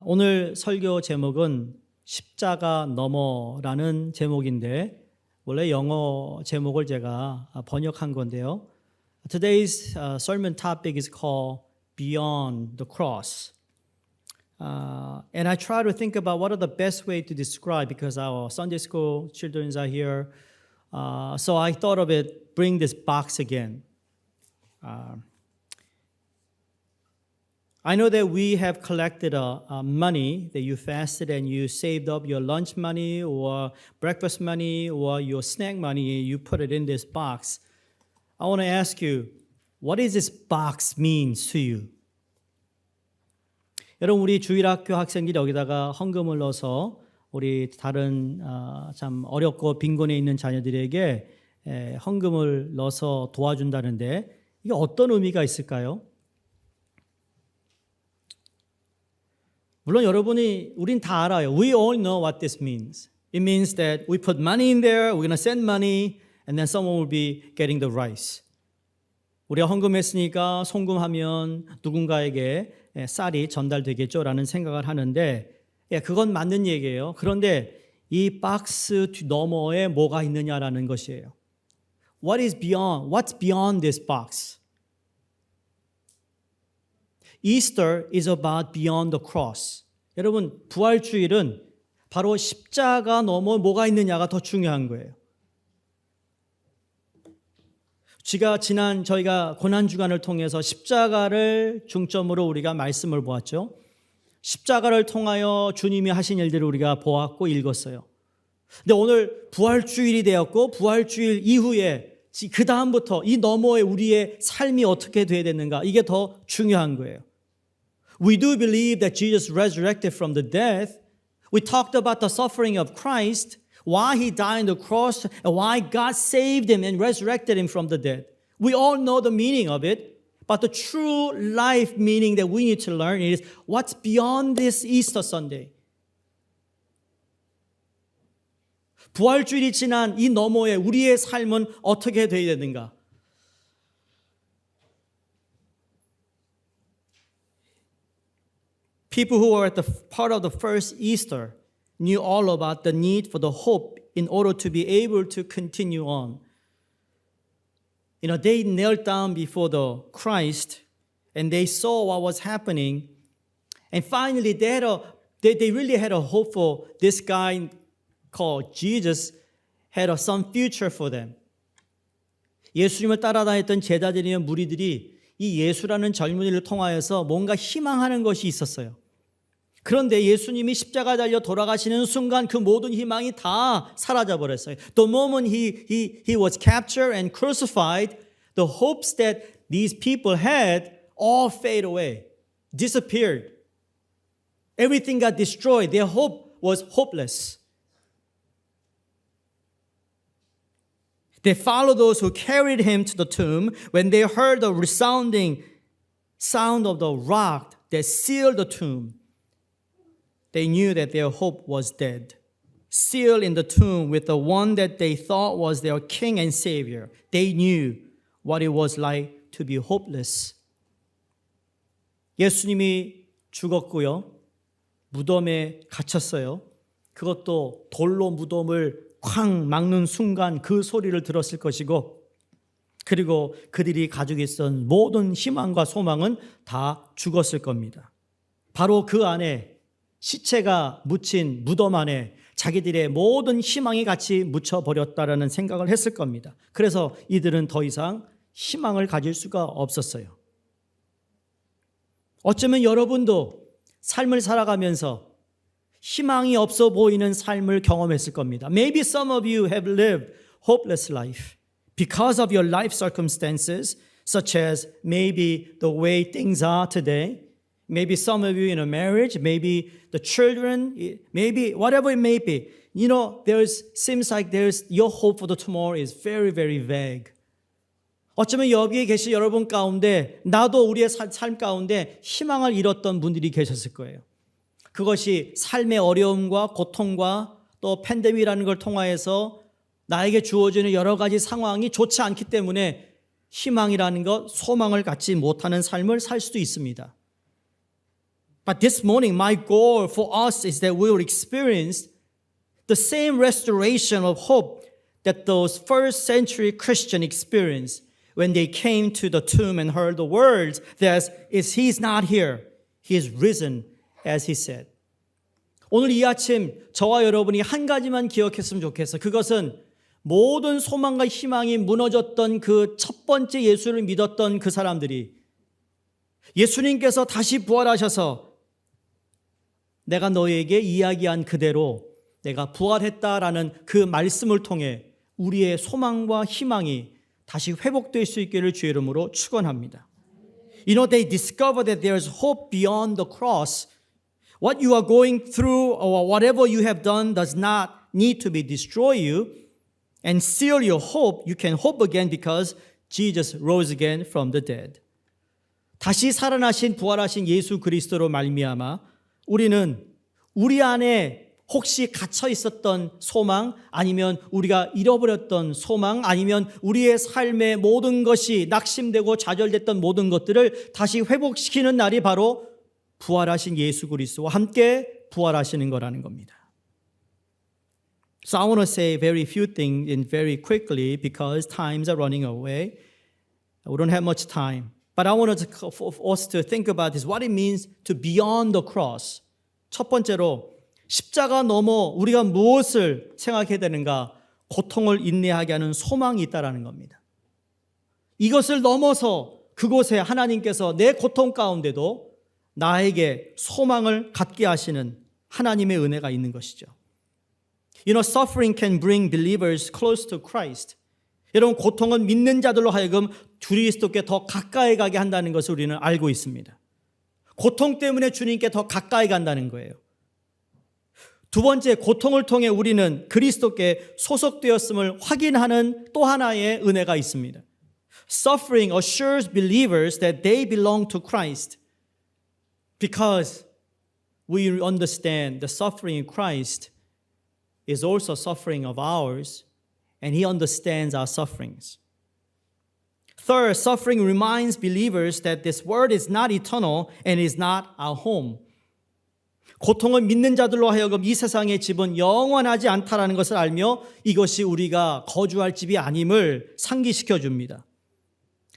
오늘 설교 제목은 십자가 너머라는 제목인데 원래 영어 제목을 제가 번역한 건데요. Today's sermon topic is called Beyond the Cross. And I try to think about what are the best way to describe because our Sunday school children are here. So I thought of it, bring this box again. I know that we have collected money that you fasted and you saved up your lunch money or breakfast money or your snack money. You put it in this box. I want to ask you, what does this box mean to you? 여러분 우리 주일학교 학생들이 여기다가 헌금을 넣어서 우리 다른 참 어렵고 빈곤에 있는 자녀들에게 헌금을 넣어서 도와준다는데 이게 어떤 의미가 있을까요? 물론 우린 다 알아요. We all know what this means. It means that we put money in there, we're going to send money, and then someone will be getting the rice. 우리가 헌금했으니까 송금하면 누군가에게 쌀이 전달되겠죠라는 생각을 하는데 그건 맞는 얘기예요. 그런데 이 박스 너머에 뭐가 있느냐라는 것이에요. What's beyond this box? Easter is about beyond the cross. 여러분, 부활주일은 바로 십자가 너머 뭐가 있느냐가 더 중요한 거예요. 저희가 고난주간을 통해서 십자가를 중점으로 우리가 말씀을 보았죠. 십자가를 통하여 주님이 하신 일들을 우리가 보았고 읽었어요. 근데 오늘 부활주일이 되었고 부활주일 이후에 그 다음부터 이 너머에 우리의 삶이 어떻게 돼야 되는가 이게 더 중요한 거예요. We do believe that Jesus resurrected from the death. We talked about the suffering of Christ, why he died on the cross, and why God saved him and resurrected him from the dead. We all know the meaning of it, but the true life meaning that we need to learn is what's beyond this Easter Sunday. 부활주일이 지난 이 너머에 우리의 삶은 어떻게 되어야 되는가? People who were at the part of the first Easter knew all about the need for the hope in order to be able to continue on. They knelt down before the Christ and they saw what was happening. And finally, they really had a hope for this guy called Jesus had some future for them. 예수님을 따라다녔던 제자들이나 무리들이 이 예수라는 젊은이를 통하여서 뭔가 희망하는 것이 있었어요. 그런데 예수님이 십자가 달려 돌아가시는 순간 그 모든 희망이 다 사라져 버렸어요. The moment he was captured and crucified, the hopes that these people had all fade away, disappeared. Everything got destroyed. Their hope was hopeless. They followed those who carried him to the tomb. When they heard the resounding sound of the rock that sealed the tomb, they knew that their hope was dead. Sealed in the tomb with the one that they thought was their king and savior. They knew what it was like to be hopeless. 예수님이 죽었고요. 무덤에 갇혔어요. 그것도 돌로 무덤을 쾅 막는 순간 그 소리를 들었을 것이고 그리고 그들이 가지고 있었던 모든 희망과 소망은 다 죽었을 겁니다. 바로 그 안에 시체가 묻힌 무덤 안에 자기들의 모든 희망이 같이 묻혀버렸다라는 생각을 했을 겁니다. 그래서 이들은 더 이상 희망을 가질 수가 없었어요. 어쩌면 여러분도 삶을 살아가면서 희망이 없어 보이는 삶을 경험했을 겁니다. Maybe some of you have lived hopeless life because of your life circumstances, such as maybe the way things are today. Maybe some of you in a marriage, maybe the children, maybe whatever it may be. Seems like your hope for the tomorrow is very, very vague. 어쩌면 여기에 계신 여러분 가운데 나도 우리의 삶 가운데 희망을 잃었던 분들이 계셨을 거예요. 그것이 삶의 어려움과 고통과 또 팬데믹이라는 걸 통하여서 나에게 주어지는 여러 가지 상황이 좋지 않기 때문에 희망이라는 것, 소망을 갖지 못하는 삶을 살 수도 있습니다. But this morning, my goal for us is that we will experience the same restoration of hope that those first century Christians experienced when they came to the tomb and heard the words that He's not here, He is risen, as He said. 오늘 이 아침 저와 여러분이 한 가지만 기억했으면 좋겠어요. 그것은 모든 소망과 희망이 무너졌던 그 첫 번째 예수를 믿었던 그 사람들이 예수님께서 다시 부활하셔서 내가 너에게 이야기한 그대로 내가 부활했다라는 그 말씀을 통해 우리의 소망과 희망이 다시 회복될 수 있기를 주의 이름으로 축원합니다. You know, they discover that there's hope beyond the cross. What you are going through or whatever you have done does not need to be destroy you and seal your hope. You can hope again because Jesus rose again from the dead. 다시 살아나신 부활하신 예수 그리스도로 말미암아 우리는 우리 안에 혹시 갇혀 있었던 소망 아니면 우리가 잃어버렸던 소망 아니면 우리의 삶의 모든 것이 낙심되고 좌절됐던 모든 것들을 다시 회복시키는 날이 바로 부활하신 예수 그리스도와 함께 부활하시는 거라는 겁니다. So I want to say very few things and very quickly because times are running away. We don't have much time. But I want us to think about this, what it means to beyond the cross. 첫 번째로 십자가 넘어 우리가 무엇을 생각해야 되는가? 고통을 인내하게 하는 소망이 있다라는 겁니다. 이것을 넘어서 그곳에 하나님께서 내 고통 가운데도 나에게 소망을 갖게 하시는 하나님의 은혜가 있는 것이죠. You know, suffering can bring believers close to Christ. 여러분, 고통은 믿는 자들로 하여금 그리스도께 더 가까이 가게 한다는 것을 우리는 알고 있습니다. 고통 때문에 주님께 더 가까이 간다는 거예요. 두 번째, 고통을 통해 우리는 그리스도께 소속되었음을 확인하는 또 하나의 은혜가 있습니다. Suffering assures believers that they belong to Christ because we understand the suffering in Christ is also suffering of ours and He understands our sufferings. Third, suffering reminds believers that this world is not eternal and is not our home. 고통을 믿는 자들로 하여금 이 세상의 집은 영원하지 않다라는 것을 알며 이것이 우리가 거주할 집이 아님을 상기시켜 줍니다.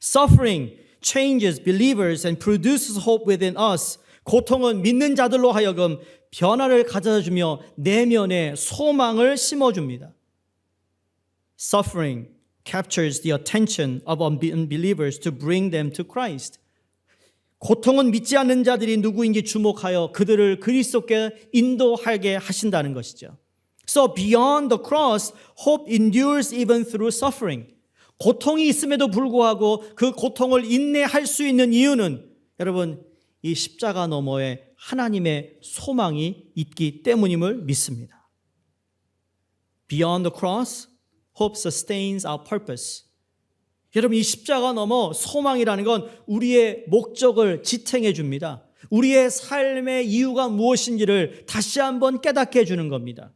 Suffering changes believers and produces hope within us. 고통은 믿는 자들로 하여금 변화를 가져주며 내면에 소망을 심어줍니다. Suffering captures the attention of unbelievers to bring them to Christ. 고통은 믿지 않는 자들이 누구인지 주목하여 그들을 그리스도께 인도하게 하신다는 것이죠. So beyond the cross, hope endures even through suffering. 고통이 있음에도 불구하고 그 고통을 인내할 수 있는 이유는 여러분 이 십자가 너머에 하나님의 소망이 있기 때문임을 믿습니다. Beyond the cross, hope sustains our purpose. 여러분 이 십자가 넘어 소망이라는 건 우리의 목적을 지탱해 줍니다. 우리의 삶의 이유가 무엇인지를 다시 한번 깨닫게 해주는 겁니다.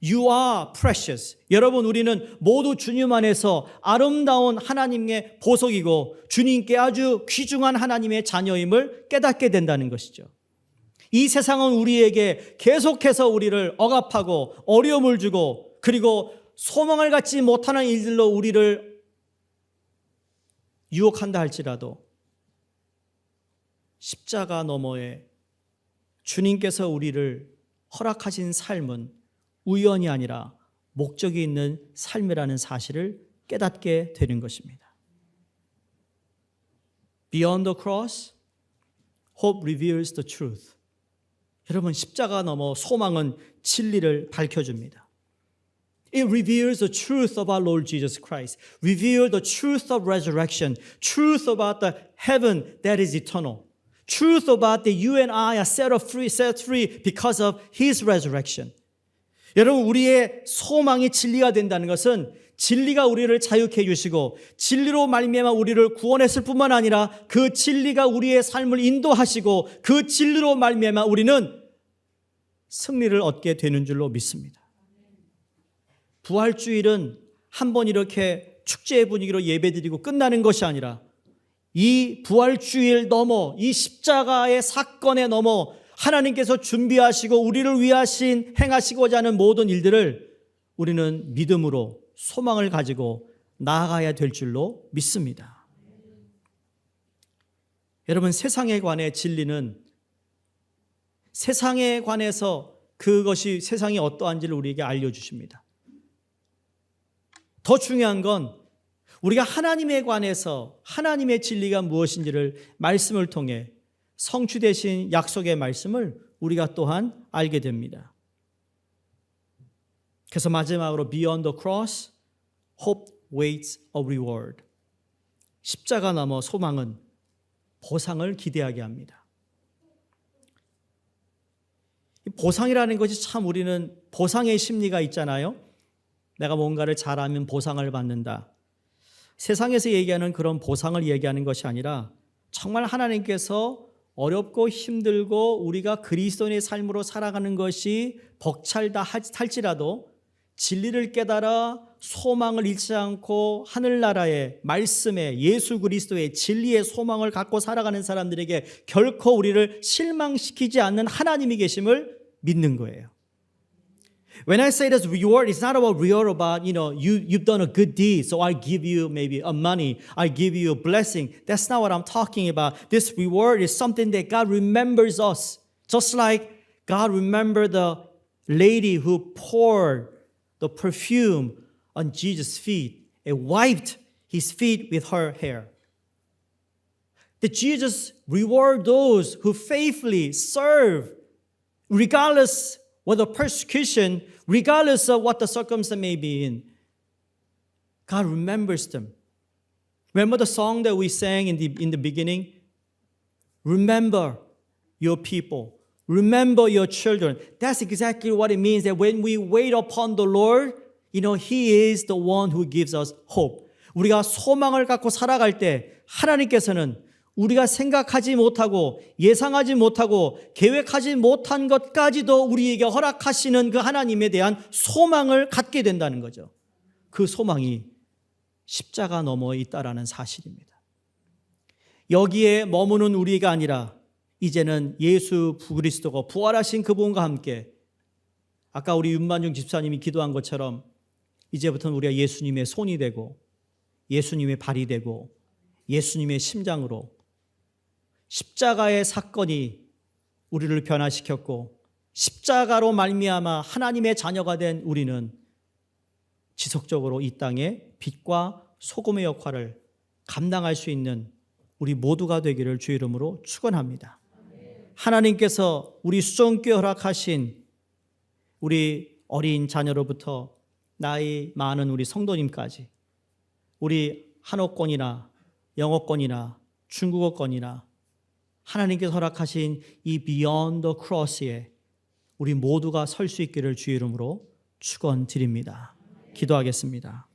You are precious. 여러분 우리는 모두 주님 안에서 아름다운 하나님의 보석이고 주님께 아주 귀중한 하나님의 자녀임을 깨닫게 된다는 것이죠. 이 세상은 우리에게 계속해서 우리를 억압하고 어려움을 주고 그리고 소망을 갖지 못하는 일들로 우리를 유혹한다 할지라도 십자가 너머에 주님께서 우리를 허락하신 삶은 우연이 아니라 목적이 있는 삶이라는 사실을 깨닫게 되는 것입니다. Beyond the cross, hope reveals the truth. 여러분 십자가 넘어 소망은 진리를 밝혀줍니다. It reveals the truth of our Lord Jesus Christ. Reveal the truth of resurrection. Truth about the heaven that is eternal. Truth about that you and I are set free because of His resurrection. 여러분 우리의 소망이 진리가 된다는 것은 진리가 우리를 자유케 해주시고 진리로 말미암아 우리를 구원했을 뿐만 아니라 그 진리가 우리의 삶을 인도하시고 그 진리로 말미암아 우리는 승리를 얻게 되는 줄로 믿습니다. 부활주일은 한 번 이렇게 축제의 분위기로 예배드리고 끝나는 것이 아니라 이 부활주일 넘어 이 십자가의 사건에 넘어 하나님께서 준비하시고 우리를 위하신 행하시고자 하는 모든 일들을 우리는 믿음으로 소망을 가지고 나아가야 될 줄로 믿습니다. 여러분, 세상에 관해 진리는 세상에 관해서 그것이 세상이 어떠한지를 우리에게 알려주십니다. 더 중요한 건 우리가 하나님에 관해서 하나님의 진리가 무엇인지를 말씀을 통해 성취되신 약속의 말씀을 우리가 또한 알게 됩니다. 그래서 마지막으로 Beyond the cross, hope waits a reward. 십자가 넘어 소망은 보상을 기대하게 합니다. 보상이라는 것이 참 우리는 보상의 심리가 있잖아요. 내가 뭔가를 잘하면 보상을 받는다. 세상에서 얘기하는 그런 보상을 얘기하는 것이 아니라 정말 하나님께서 어렵고 힘들고 우리가 그리스도인의 삶으로 살아가는 것이 벅찰다 할지라도 진리를 깨달아 소망을 잃지 않고 하늘나라의 말씀에 예수 그리스도의 진리의 소망을 갖고 살아가는 사람들에게 결코 우리를 실망시키지 않는 하나님이 계심을 믿는 거예요. When I say this reward, it's not about reward about, you've done a good deed, so I give you maybe a money, I give you a blessing. That's not what I'm talking about. This reward is something that God remembers us. Just like God remembered the lady who poured the perfume on Jesus' feet and wiped his feet with her hair. That Jesus reward those who faithfully serve, regardless whether persecution, regardless of what the circumstance may be in. God remembers them. Remember the song that we sang in the beginning? Remember your people. Remember your children. That's exactly what it means that when we wait upon the Lord, He is the one who gives us hope. 우리가 소망을 갖고 살아갈 때 하나님께서는 우리가 생각하지 못하고 예상하지 못하고 계획하지 못한 것까지도 우리에게 허락하시는 그 하나님에 대한 소망을 갖게 된다는 거죠. 그 소망이 십자가 너머에 있다라는 사실입니다. 여기에 머무는 우리가 아니라 이제는 예수 그리스도가 부활하신 그분과 함께 아까 우리 윤만중 집사님이 기도한 것처럼 이제부터는 우리가 예수님의 손이 되고 예수님의 발이 되고 예수님의 심장으로 십자가의 사건이 우리를 변화시켰고 십자가로 말미암아 하나님의 자녀가 된 우리는 지속적으로 이 땅에 빛과 소금의 역할을 감당할 수 있는 우리 모두가 되기를 주의 이름으로 축원합니다. 하나님께서 우리 수종께 허락하신 우리 어린 자녀로부터 나이 많은 우리 성도님까지 우리 한어권이나 영어권이나 중국어권이나 하나님께서 허락하신 이 Beyond the Cross에 우리 모두가 설 수 있기를 주의 이름으로 축원드립니다. 기도하겠습니다.